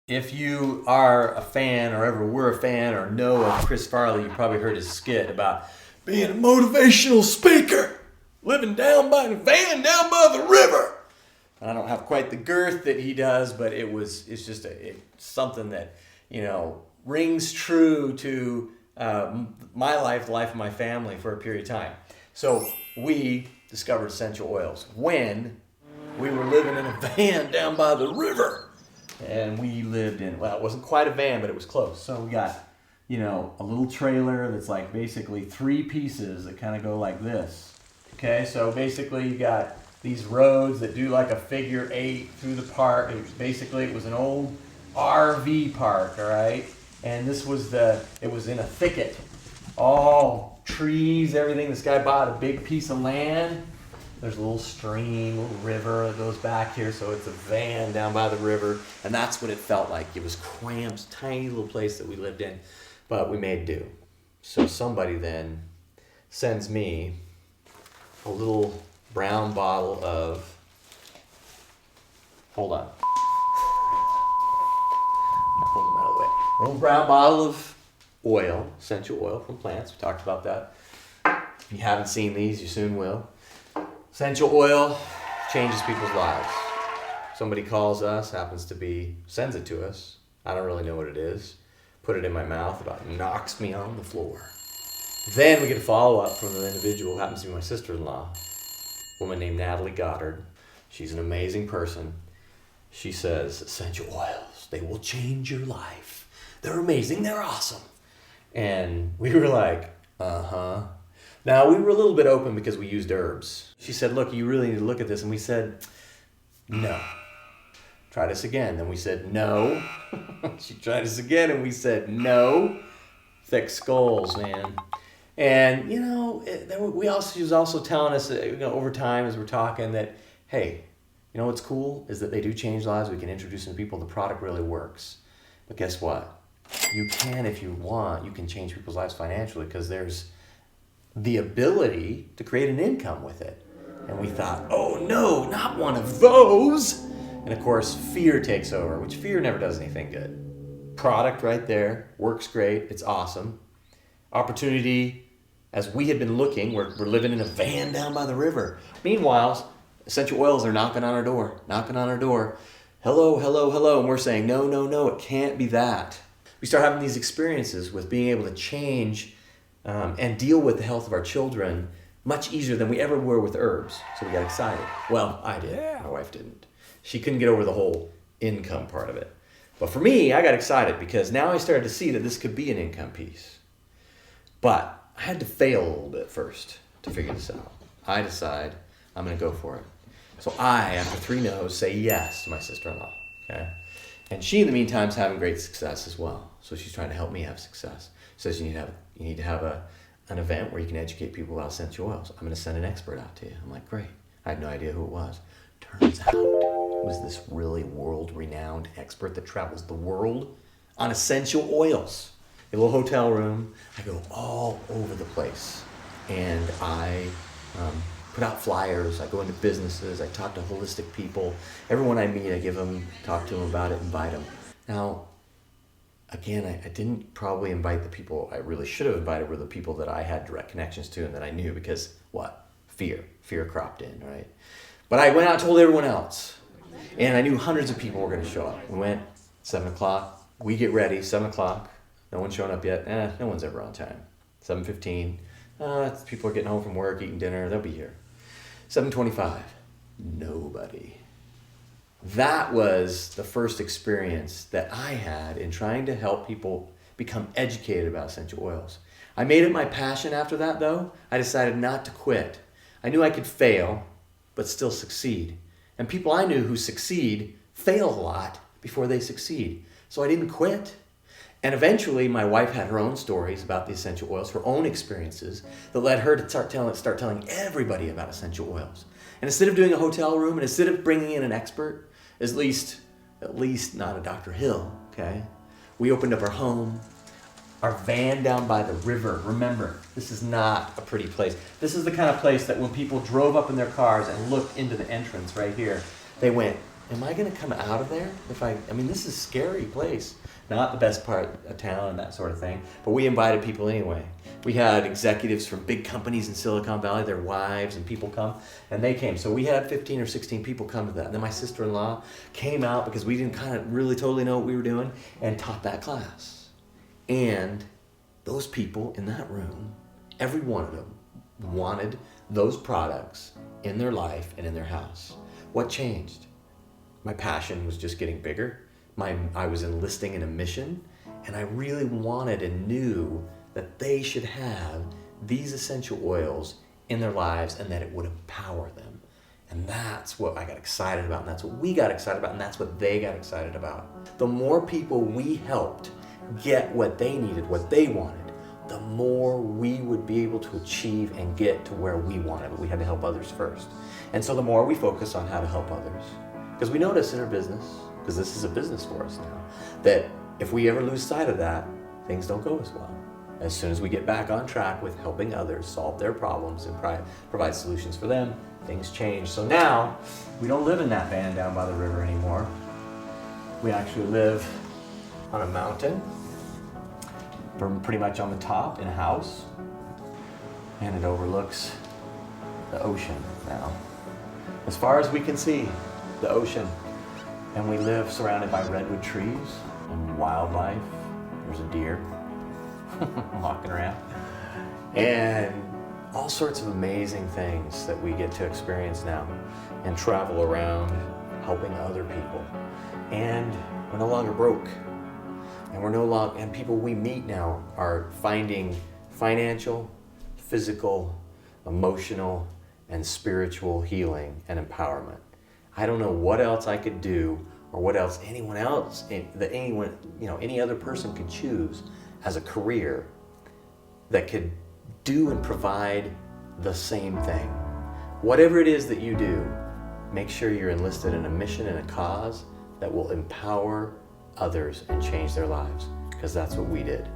If you are a fan or ever were a fan or know of Chris Farley, you probably heard his skit about being a motivational speaker, living down by the van down by the river. I don't have quite the girth that he does, but it's just something that, rings true to my life, the life of my family for a period of time. So we discovered essential oils when we were living in a van down by the river. And we lived in, well, it wasn't quite a van, but it was close. So we got, a little trailer that's like basically 3 pieces that kind of go like this. Okay, so basically you got these roads that do like a figure 8 through the park. It was an old RV park, all right? And it was in a thicket. All trees, everything. This guy bought a big piece of land. There's a little stream, a little river that goes back here, so it's a van down by the river, and that's what it felt like. It was cramped, tiny little place that we lived in, but we made do. So somebody then sends me a little brown bottle of, hold on, hold them out of the way. A little brown bottle of oil, essential oil from plants. We talked about that. If you haven't seen these, you soon will. Essential oil changes people's lives. Somebody calls us, sends it to us. I don't really know what it is. Put it in my mouth, about knocks me on the floor. Then we get a follow-up from the individual who happens to be my sister-in-law, a woman named Natalie Goddard. She's an amazing person. She says, essential oils, they will change your life. They're amazing, they're awesome. And we were like, uh-huh. Now, we were a little bit open because we used herbs. She said, look, you really need to look at this. And we said, no. Try this again. Then we said, no. She tried us again, and we said, no. Thick skulls, man. And, she was also telling us, over time as we're talking that, hey, what's cool is that they do change lives. We can introduce them to people. The product really works. But guess what? You can, if you want, you can change people's lives financially because there's the ability to create an income with it. And we thought, oh no, not one of those. And of course, fear takes over, which fear never does anything good. Product right there, works great, it's awesome. Opportunity, as we had been looking, we're living in a van down by the river. Meanwhile, essential oils are knocking on our door. Hello, hello, hello. And we're saying, no, it can't be that. We start having these experiences with being able to change and deal with the health of our children much easier than we ever were with herbs. So we got excited. Well, I did. Yeah. My wife didn't. She couldn't get over the whole income part of it. But for me, I got excited because now I started to see that this could be an income piece. But I had to fail a little bit first to figure this out. I decide I'm going to go for it. So I, after 3 no's, say yes to my sister-in-law. Okay? And she, in the meantime, is having great success as well. So she's trying to help me have success. Says you need to have an event where you can educate people about essential oils. I'm going to send an expert out to you. I'm like, great. I had no idea who it was. Turns out it was this really world-renowned expert that travels the world on essential oils. A little hotel room. I go all over the place. And I put out flyers. I go into businesses. I talk to holistic people. Everyone I meet, talk to them about it, invite them. Now, again, I didn't probably invite the people I really should have invited were the people that I had direct connections to and that I knew because, what? Fear. Fear cropped in, right? But I went out and told everyone else. And I knew hundreds of people were going to show up. We went 7 o'clock. We get ready, 7 o'clock. No one's showing up yet. No one's ever on time. 7:15. People are getting home from work, eating dinner. They'll be here. 7:25. Nobody. That was the first experience that I had in trying to help people become educated about essential oils. I made it my passion after that, though. I decided not to quit. I knew I could fail, but still succeed. And people I knew who succeed fail a lot before they succeed. So I didn't quit. And eventually, my wife had her own stories about the essential oils, her own experiences that led her to start telling everybody about essential oils. And instead of doing a hotel room, and instead of bringing in an expert, at least not a Dr. Hill, okay? We opened up our home, our van down by the river. Remember, this is not a pretty place. This is the kind of place that when people drove up in their cars and looked into the entrance right here, they went, am I going to come out of there I mean, this is a scary place. Not the best part of town and that sort of thing, but we invited people anyway. We had executives from big companies in Silicon Valley, their wives and people come, and they came. So we had 15 or 16 people come to that. And then my sister-in-law came out because we didn't kind of really totally know what we were doing and taught that class. And those people in that room, every one of them wanted those products in their life and in their house. What changed? My passion was just getting bigger. I was enlisting in a mission, and I really wanted and knew that they should have these essential oils in their lives and that it would empower them. And that's what I got excited about, and that's what we got excited about, and that's what they got excited about. The more people we helped get what they needed, what they wanted, the more we would be able to achieve and get to where we wanted, but we had to help others first. And so the more we focus on how to help others, because we notice in our business, because this is a business for us now, that if we ever lose sight of that, things don't go as well. As soon as we get back on track with helping others solve their problems and provide solutions for them, things change. So now, we don't live in that van down by the river anymore. We actually live on a mountain, pretty much on the top in a house, and it overlooks the ocean now. As far as we can see, the ocean. And we live surrounded by redwood trees and wildlife. There's a deer walking around. And all sorts of amazing things that we get to experience now and travel around helping other people. And we're no longer broke. And people we meet now are finding financial, physical, emotional, and spiritual healing and empowerment. I don't know what else I could do or what else any other person could choose as a career that could do and provide the same thing. Whatever it is that you do, make sure you're enlisted in a mission and a cause that will empower others and change their lives, because that's what we did.